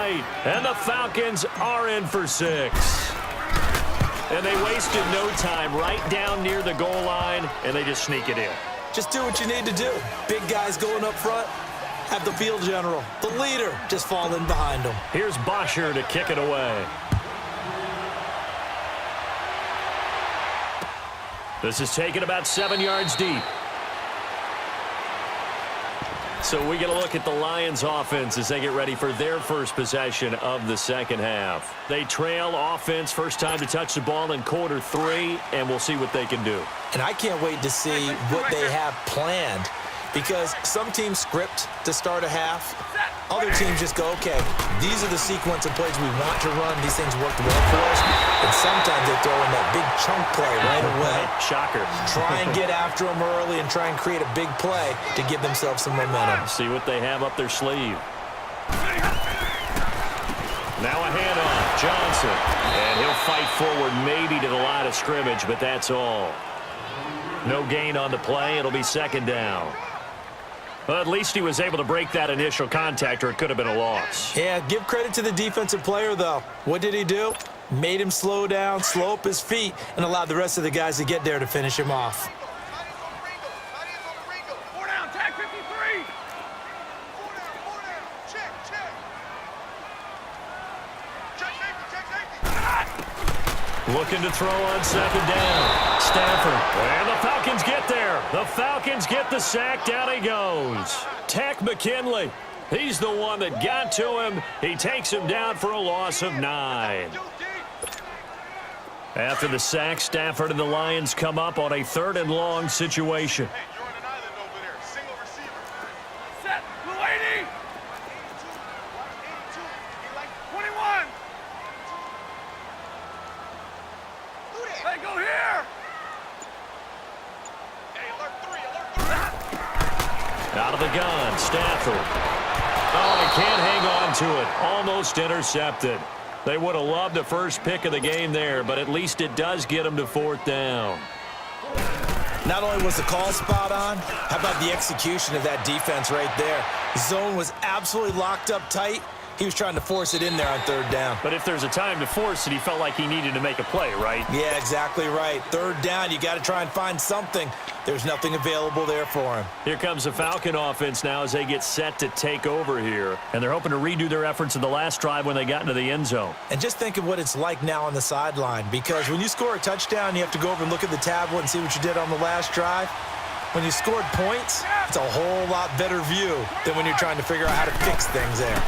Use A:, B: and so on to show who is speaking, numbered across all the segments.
A: right. And the Falcons are in for 6. And they wasted no time right down near the goal line, and they just sneak it in.
B: Just do what you need to do. Big guys going up front. Have the field general, the leader, just fall in behind them.
A: Here's Bosher to kick it away. This is taken about 7 yards deep. So we get a look at the Lions offense as they get ready for their first possession of the second half. They trail offense, first time to touch the ball in quarter 3, and we'll see what they can do.
B: And I can't wait to see what they have planned, because some teams script to start a half. Other teams just go, okay, these are the sequence of plays we want to run. These things worked well for us. And sometimes they throw in that big chunk play right away.
A: Shocker.
B: Try and get after them early and try and create a big play to give themselves some momentum.
A: See what they have up their sleeve. Now a handoff, Johnson. And he'll fight forward maybe to the line of scrimmage, but that's all. No gain on the play. It'll be second down. Well, at least he was able to break that initial contact, or it could have been a loss.
B: Yeah, give credit to the defensive player, though. What did he do? Made him slow down, slow up his feet, and allowed the rest of the guys to get there to finish him off.
A: Looking to throw on second down. Stafford. And the Falcons get there. The Falcons get the sack. Down he goes. Tech McKinley. He's the one that got to him. He takes him down for a loss of 9. After the sack, Stafford and the Lions come up on a 3rd and long situation. Out of the gun, Stafford. Oh, he can't hang on to it. Almost intercepted. They would have loved the first pick of the game there, but at least it does get them to 4th down.
B: Not only was the call spot on, how about the execution of that defense right there? The zone was absolutely locked up tight. He was trying to force it in there on 3rd down.
A: But if there's a time to force it, he felt like he needed to make a play, right?
B: Yeah, exactly right. 3rd down, you got to try and find something. There's nothing available there for him.
A: Here comes the Falcon offense now as they get set to take over here. And they're hoping to redo their efforts in the last drive when they got into the end zone.
B: And just think of what it's like now on the sideline, because when you score a touchdown, you have to go over and look at the tablet and see what you did on the last drive. When you scored points, it's a whole lot better view than when you're trying to figure out how to fix things there.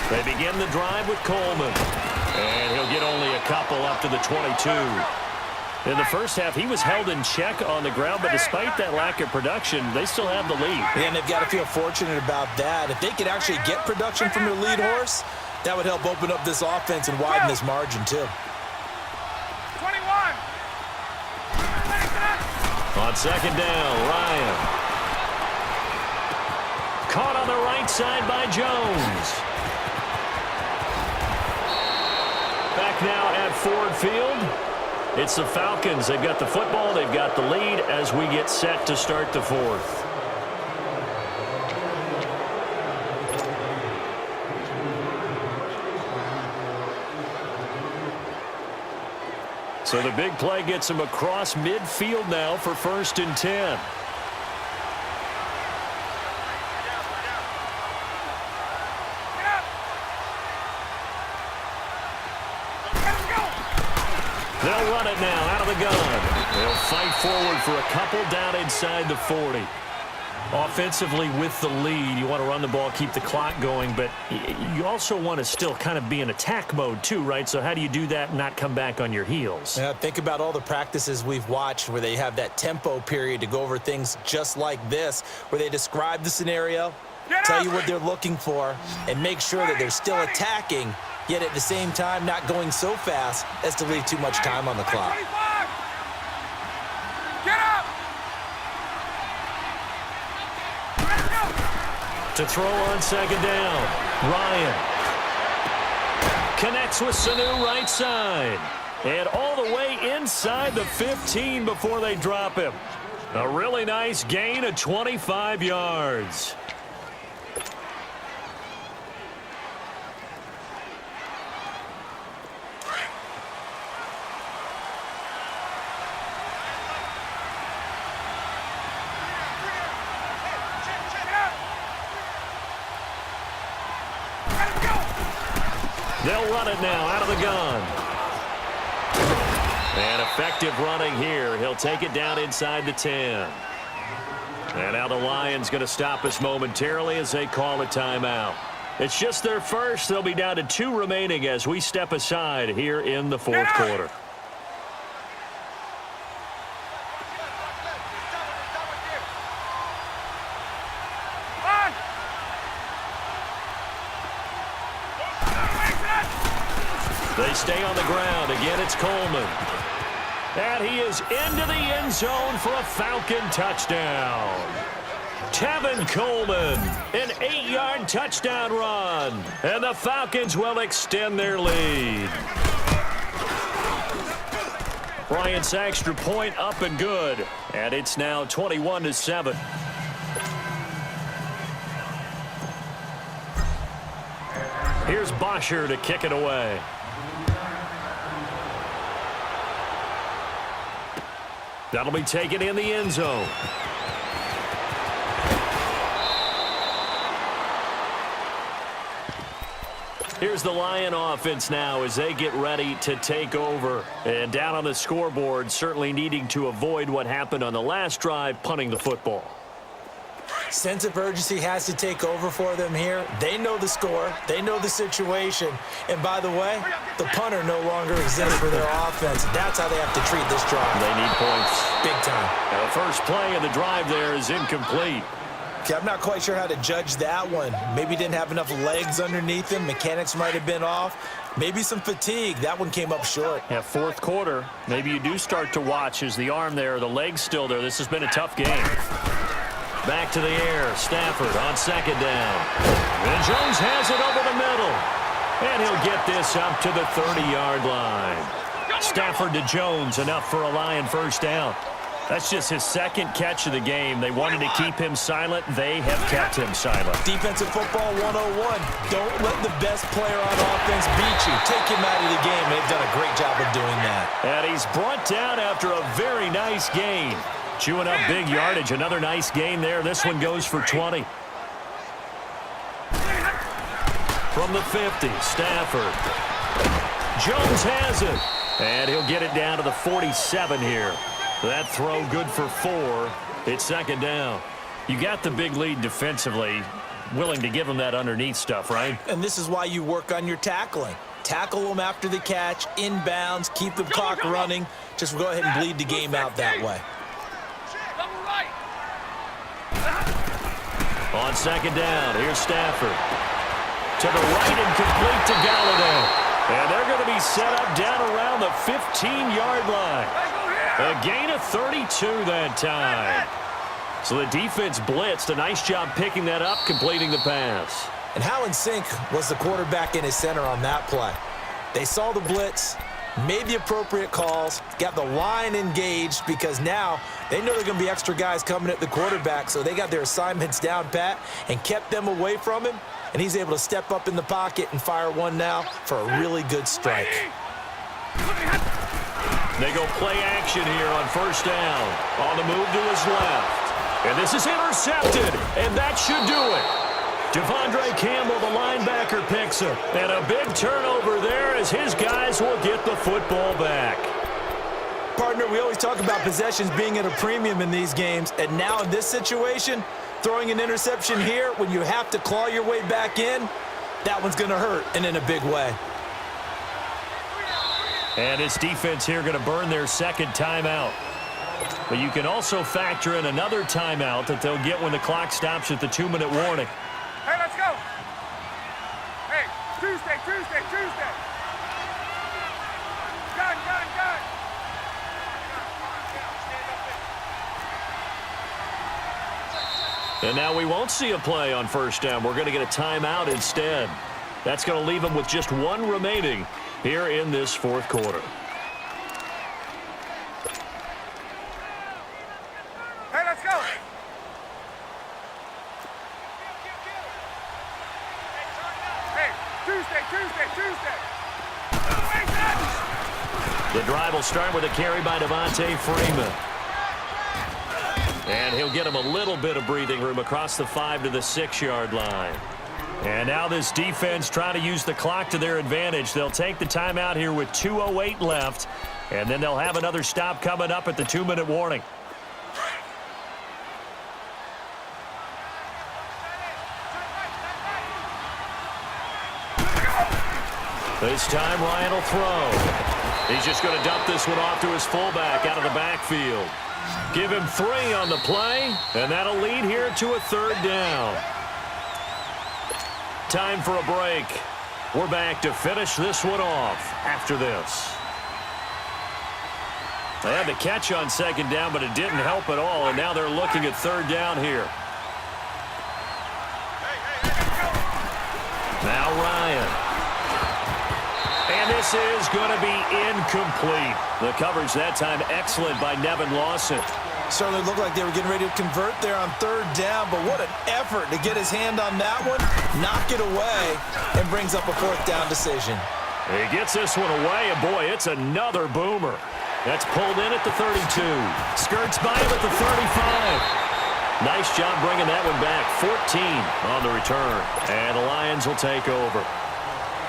A: They begin the drive with Coleman. And he'll get only a couple up to the 22. In the first half, he was held in check on the ground, but despite that lack of production, they still have the lead.
B: And they've got to feel fortunate about that. If they could actually get production from their lead horse, that would help open up this offense and widen this margin, too.
C: 21.
A: On second down, Ryan. Caught on the right side by Jones. Back now at Ford Field. It's the Falcons. They've got the football. They've got the lead as we get set to start the 4th. So the big play gets them across midfield now for 1st and 10. They'll run it now out of the gun. They'll fight forward for a couple down inside the 40. Offensively with the lead, you want to run the ball, keep the clock going, but you also want to still kind of be in attack mode too, right? So how do you do that and not come back on your heels?
B: Yeah, think about all the practices we've watched where they have that tempo period to go over things just like this, where they describe the scenario, tell you what they're looking for, and make sure that they're still attacking, yet at the same time not going so fast as to leave too much time on the clock.
C: Get up!
A: To throw on second down, Ryan connects with Sanu right side. And all the way inside the 15 before they drop him. A really nice gain of 25 yards. They'll run it now out of the gun. And effective running here. He'll take it down inside the 10. And now the Lions going to stop us momentarily as they call a timeout. It's just their first. They'll be down to 2 remaining as we step aside here in the fourth quarter. They stay on the ground. Again, it's Coleman. And he is into the end zone for a Falcon touchdown. Tevin Coleman, an 8-yard touchdown run. And the Falcons will extend their lead. Bryant's extra point up and good. And it's now 21-7. Here's Bosher to kick it away. That'll be taken in the end zone. Here's the Lion offense now as they get ready to take over. And down on the scoreboard, certainly needing to avoid what happened on the last drive, punting the football.
B: Sense of urgency has to take over for them here. They know the score. They know the situation. And by the way, the punter no longer exists for their offense. That's how they have to treat this drive.
A: They need points.
B: Big time.
A: Now the first play of the drive there is incomplete.
B: Okay, I'm not quite sure how to judge that one. Maybe didn't have enough legs underneath him. Mechanics might have been off. Maybe some fatigue. That one came up short.
A: Yeah, fourth quarter. Maybe you do start to watch as the arm there, the leg's still there. This has been a tough game. Back to the air. Stafford on second down. And Jones has it over the middle. And he'll get this up to the 30-yard line. Stafford to Jones, enough for a Lion first down. That's just his second catch of the game. They wanted to keep him silent. They have kept him silent.
B: Defensive football 101. Don't let the best player on offense beat you. Take him out of the game. They've done a great job of doing that. And
A: he's brought down after a very nice gain. Chewing up big yardage. Another nice gain there. This one goes for 20. From the 50, Stafford. Jones has it. And he'll get it down to the 47 here. That throw good for 4. It's second down. You got the big lead defensively. Willing to give them that underneath stuff, right?
B: And this is why you work on your tackling. Tackle them after the catch, inbounds, keep the clock running. Just go ahead and bleed the game out that way.
A: On second down, here's Stafford. To the right and complete to Galladay. And they're going to be set up down around the 15-yard line. A gain of 32 that time. So the defense blitzed. A nice job picking that up, completing the pass.
B: And how in sync was the quarterback and his center on that play? They saw the blitz, made the appropriate calls, got the line engaged because now they know there are going to be extra guys coming at the quarterback, so they got their assignments down pat and kept them away from him, and he's able to step up in the pocket and fire one now for a really good strike.
A: They go play action here on first down. On the move to his left. And this is intercepted, and that should do it. Devondre Campbell, the linebacker, picks it. And a big turnover there as his guys will get the football back.
B: Partner, we always talk about possessions being at a premium in these games, and now in this situation, throwing an interception here when you have to claw your way back in, that one's going to hurt, and in a big way.
A: And this defense here going to burn their second timeout. But you can also factor in another timeout that they'll get when the clock stops at the 2-minute warning.
C: Hey, let's go. Hey, Tuesday. Gun.
A: And now we won't see a play on first down. We're going to get a timeout instead. That's going to leave them with just one remaining here in this fourth quarter.
C: Hey, let's go. Hey, Tuesday.
A: The drive will start with a carry by Devontae Freeman. And he'll get him a little bit of breathing room across the 5 to the 6-yard line. And now this defense trying to use the clock to their advantage. They'll take the timeout here with 2:08 left, and then they'll have another stop coming up at the 2-minute warning. This time Ryan will throw. He's just going to dump this one off to his fullback out of the backfield. Give him 3 on the play, and that'll lead here to a 3rd down. Time for a break. We're back to finish this one off after this. They had the catch on 2nd down, but it didn't help at all, and now they're looking at 3rd down here. Now Ryan. And this is going to be incomplete. The coverage that time excellent by Nevin Lawson.
B: Certainly looked like they were getting ready to convert there on 3rd down, but what an effort to get his hand on that one, knock it away, and brings up a 4th down decision.
A: He gets this one away, and boy, it's another boomer. That's pulled in at the 32. Skirts by him at the 35. Nice job bringing that one back. 14 on the return. And the Lions will take over.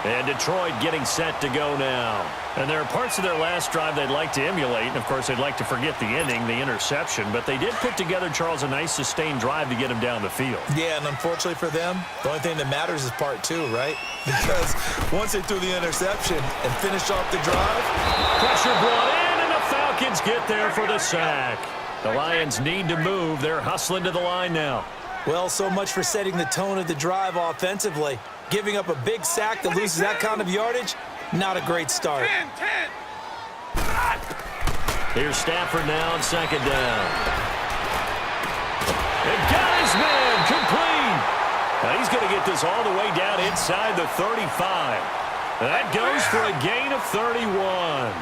A: And Detroit getting set to go now. And there are parts of their last drive they'd like to emulate. And, of course, they'd like to forget the ending, the interception. But they did put together, Charles, a nice sustained drive to get him down the field.
B: Yeah, and unfortunately for them, the only thing that matters is part 2, right? Because once they threw the interception and finished off the drive.
A: Pressure brought in, and the Falcons get there for the sack. The Lions need to move. They're hustling to the line now.
B: Well, so much for setting the tone of the drive offensively. Giving up a big sack that loses that kind of yardage, not a great start.
C: 10.
A: Here's Stafford now on 2nd down. And got his man complete. Now he's going to get this all the way down inside the 35. That goes for a gain of 31.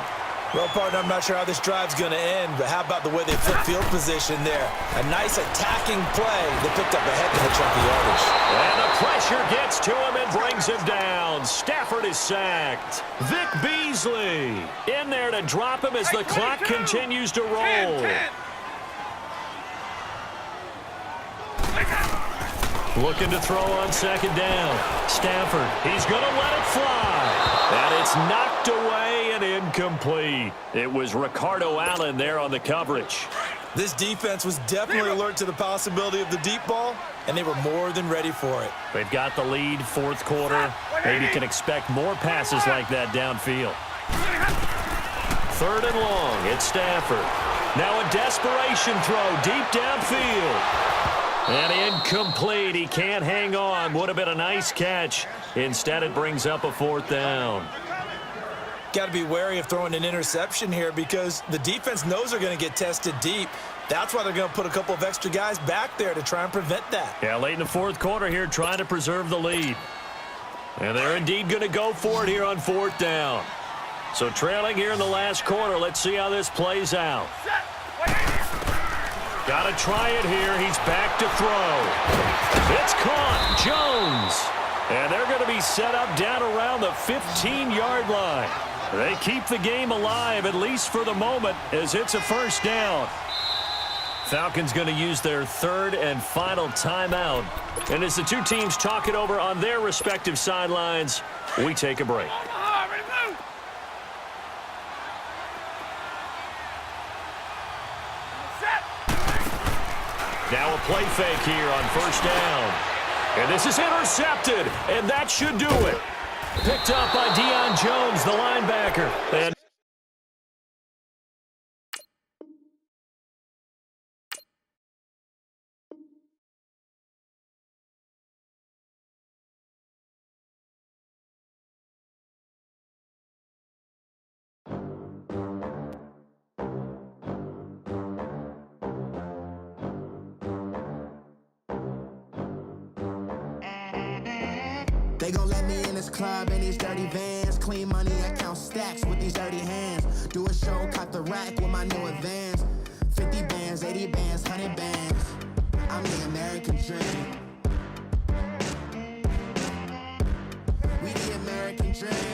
B: Well, partner, I'm not sure how this drive's going to end, but how about the way they flip field position there? A nice attacking play that picked up a heck of a chunk of yardage.
A: And the pressure gets to him and brings him down. Stafford is sacked. Vic Beasley in there to drop him as the clock continues to roll.
C: 10.
A: Looking to throw on 2nd down. Stafford, he's going to let it fly. And it's knocked away and incomplete. It was Ricardo Allen there on the coverage.
B: This defense was definitely alert to the possibility of the deep ball, and they were more than ready for it.
A: They've got the lead, 4th quarter. Maybe can expect more passes like that downfield. 3rd and long, it's Stafford. Now a desperation throw deep downfield. And incomplete. He can't hang on. Would have been a nice catch. Instead, it brings up a 4th down.
B: Got to be wary of throwing an interception here because the defense knows they're going to get tested deep. That's why they're going to put a couple of extra guys back there to try and prevent that.
A: Yeah, late in the 4th quarter here, trying to preserve the lead. And they're indeed going to go for it here on 4th down. So trailing here in the last quarter. Let's see how this plays out. Got to try it here. He's back to throw. It's caught. Jones. And they're going to be set up down around the 15-yard line. They keep the game alive, at least for the moment, as it's a 1st down. Falcons going to use their 3rd and final timeout. And as the two teams talk it over on their respective sidelines, we take a break. Now a play fake here on 1st down. And this is intercepted, and that should do it. Picked up by Deion Jones, the linebacker. And
D: They gon' let me in this club in these dirty vans. Clean money, I count stacks with these dirty hands. Do a show, cop the rack with my new advance. 50 bands, 80 bands, 100 bands. I'm the American dream. We the American dream.